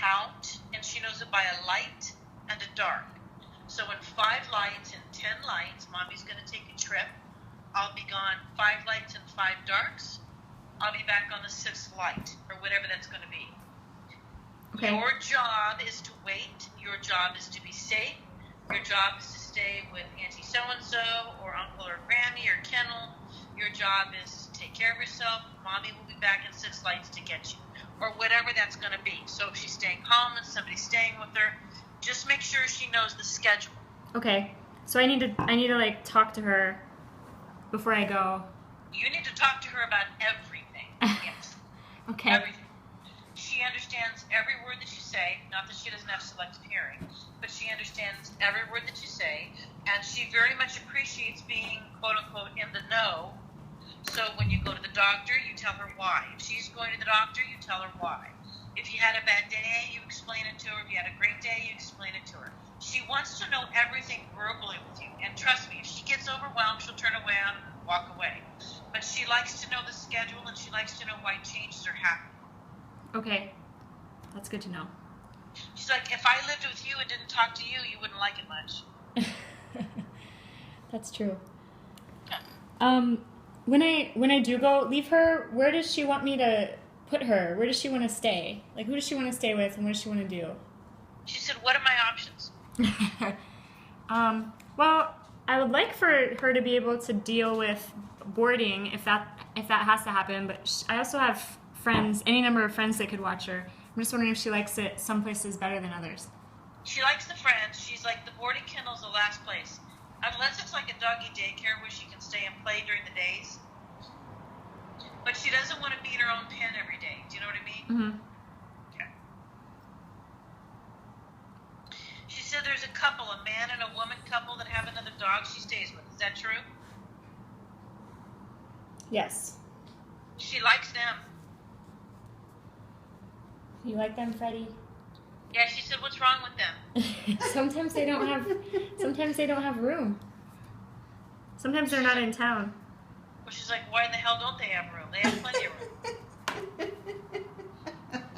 count, and she knows it by a light and a dark. So in 5 lights and 10 lights, Mommy's going to take a trip. I'll be gone 5 lights and 5 darks. I'll be back on the 6th light, or whatever that's going to be. Okay. Your job is to wait. Your job is to be safe. Your job is to stay with Auntie so-and-so, or Uncle or Granny, or Kennel. Your job is to take care of yourself. Mommy will be back in 6 lights to get you, or whatever that's going to be. So if she's staying home and somebody's staying with her, just make sure she knows the schedule. Okay. So I need to like talk to her before I go. You need to talk to her about everything. Yes. Okay. Everything. She understands every word that you say. Not that she doesn't have selective hearing, but she understands every word that you say, and she very much appreciates being quote unquote in the know. So when you go to the doctor, you tell her why. If she's going to the doctor, you tell her why. If you had a bad day, you explain it to her. If you had a great day, you explain it to her. She wants to know everything verbally with you. And trust me, if she gets overwhelmed, she'll turn around and walk away. But she likes to know the schedule, and she likes to know why changes are happening. Okay. That's good to know. She's like, if I lived with you and didn't talk to you, you wouldn't like it much. That's true. Yeah. When I do go, leave her, where does she want me to put her? Where does she want to stay? Like, who does she want to stay with, and what does she want to do? She said, what are my options? Well, I would like for her to be able to deal with boarding if that has to happen, but I also have friends, any number of friends that could watch her. I'm just wondering if she likes it some places better than others. She likes the friends. She's like, the boarding kennel's the last place. Unless it's like a doggy daycare where she can stay and play during the days. But she doesn't want to be in her own pen every day. Do you know what I mean? Mm-hmm. Okay. She said there's a couple, a man and a woman couple that have another dog she stays with. Is that true? Yes. She likes them. You like them, Freddie? Yeah, she said, what's wrong with them? Sometimes they don't have room. Sometimes they're not in town. Well, she's like, why in the hell don't they have room? They have plenty of room.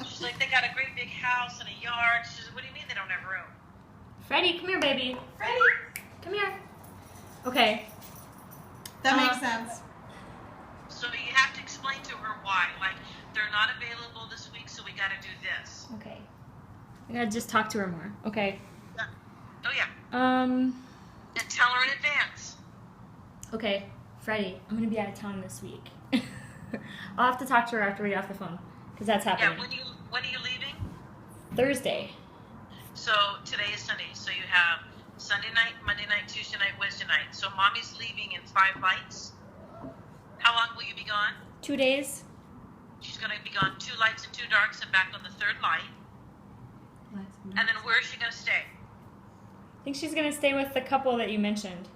She's like, they got a great big house and a yard. She says, what do you mean they don't have room? Freddie, come here, baby. Freddie, come here. Okay. That makes sense. So you have to explain to her why. Like, they're not available this week, so we got to do this. Okay. I gotta just talk to her more. Okay. Yeah. Oh, yeah. And tell her in advance. Okay. Freddie, I'm gonna be out of town this week. I'll have to talk to her after we get off the phone, because that's happening. Yeah, when are you leaving? Thursday. So today is Sunday, so you have Sunday night, Monday night, Tuesday night, Wednesday night. So Mommy's leaving in 5 lights. How long will you be gone? 2 days. She's going to be gone 2 lights and 2 darks and back on the 3rd light. And then where is she going to stay? I think she's going to stay with the couple that you mentioned.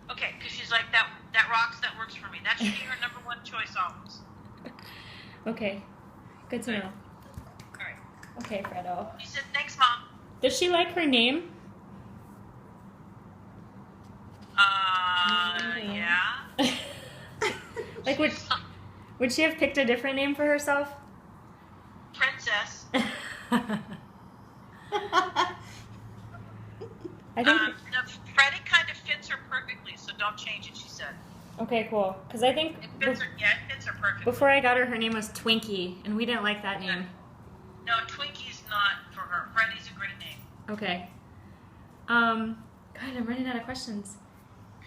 Okay, because she's like, that rocks, that works for me. That should be her number 1 choice always. Okay. Good to know. All right. Okay, Fredo. She said, thanks, Mom. Does she like her name? Yeah. Like, would she have picked a different name for herself? Princess. I think Freddie kind of fits her perfectly, so don't change it, she said. Okay, cool. Because I think it fits her perfectly. Before I got her, her name was Twinkie, and we didn't like that name. No, Twinkie's not for her. Freddie's a great name. Okay. God, I'm running out of questions.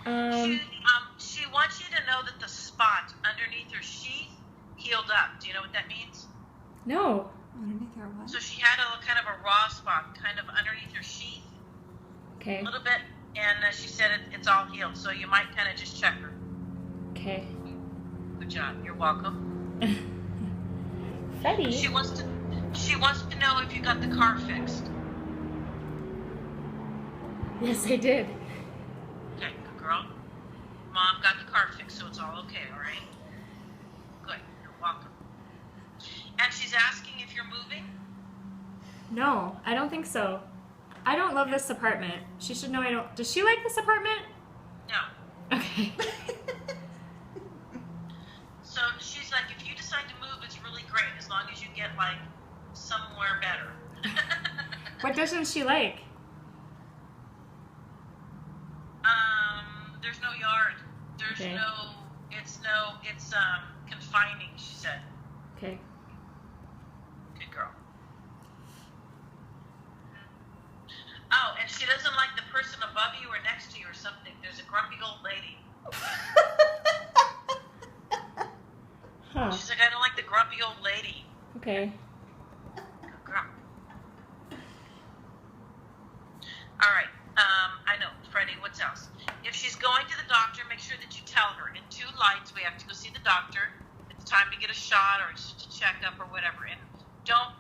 She wants you to know that the spot underneath her sheath healed up. Do you know what that means? No. Underneath her what? So she had a kind of a raw spot kind of underneath her sheath. Okay. A little bit, and she said it's all healed. So you might kind of just check her. Okay. Good job. You're welcome. Freddie. She wants to know if you got the car fixed. Yes, I did. Okay, good girl. Mom got the car fixed, so it's all okay, all right? Good. You're welcome. And she's asking if you're moving? No, I don't think so. I don't love this apartment. She should know I don't. Does she like this apartment? No. Okay. So she's like, if you decide to move, it's really great, as long as you get, like, somewhere better. What doesn't she like? There's no yard. There's Okay. it's confining, she said. Okay. Good girl. Oh, and she doesn't like the person above you or next to you or something. There's a grumpy old lady. Huh. She's like, I don't like the grumpy old lady. Okay. Good girl. All right. I know, Freddie, what's else? If she's going to the doctor, make sure that you tell her. In 2 lights, we have to go see the doctor. It's time to get a shot or just a checkup or whatever. And don't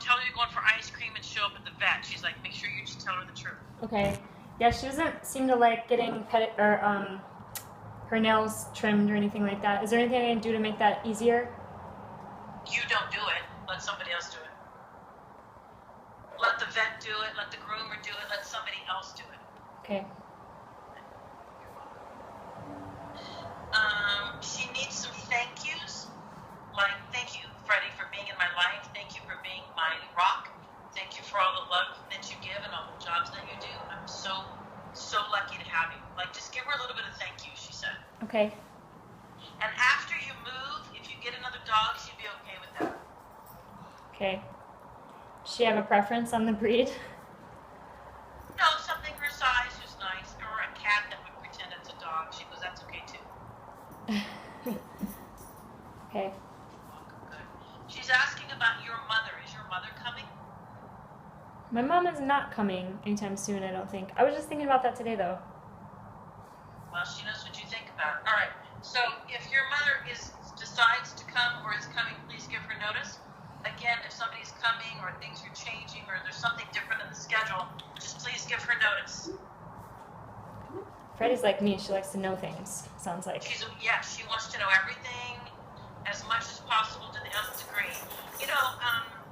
tell her you're going for ice cream and show up at the vet. She's like, make sure you just tell her the truth. Okay. Yeah, she doesn't seem to like getting her nails trimmed or anything like that. Is there anything I can do to make that easier? You don't do it. Let somebody else do it. Let the vet do it. Let the groomer do it. Let somebody else do it. Okay. She needs some thank yous. Like, thank you, Freddie, for being in my life. Thank you for being my rock. Thank you for all the love that you give and all the jobs that you do. I'm so lucky to have you. Like, just give her a little bit of thank you, she said. Okay. And after you move, if you get another dog, she'd be okay with that. Okay. Does she have a preference on the breed? No, something her size who's nice, or a cat that would pretend it's a dog. She goes, that's okay too. Okay. Good. She's asking about your mother. Is your mother coming? My mom is not coming anytime soon, I don't think. I was just thinking about that today, though. Well, she knows what you think about it. All right. So if your mother decides to come or is coming, please give her notice. Again, if somebody's coming or things are changing or there's something different in the schedule, just please give her notice. Freddie's like me. She likes to know things, sounds like. She wants to know everything as much as possible to the nth degree. You know,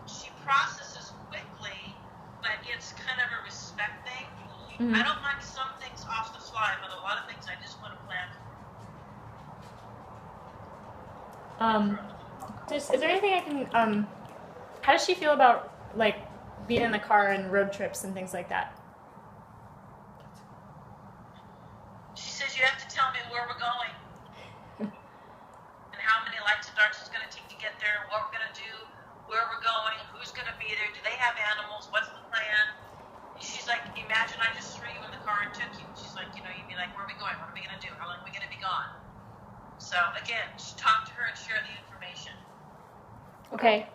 she processes quickly, but it's kind of a respect thing. Mhm. I don't mind some things off the fly, but a lot of things I just want to plan for. Is there anything I can, how does she feel about, like, being in the car and road trips and things like that? She says you have to tell me where we're going and how many lights and darts it's going to take to get there, what we're going to do, where we're going, who's going to be there, do they have animals, what's the plan? She's like, imagine I just threw you in the car and took you. She's like, you'd be like, where are we going? What are we going to do? How long are we going to be gone? So, again, just talk to her and share the information. Okay.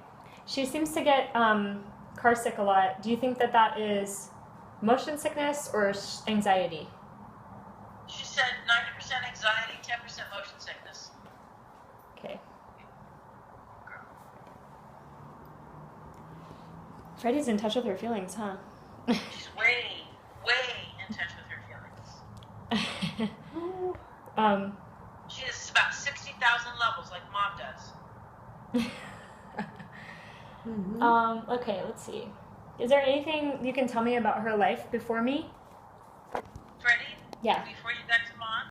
She seems to get car sick a lot. Do you think that is motion sickness or anxiety? She said 90% anxiety, 10% motion sickness. Okay. Freddie's in touch with her feelings, huh? She's way in touch with her feelings. She is about 60,000 levels like Mom does. Okay, let's see. Is there anything you can tell me about her life before me? Freddie? Yeah. Before you got to Mom?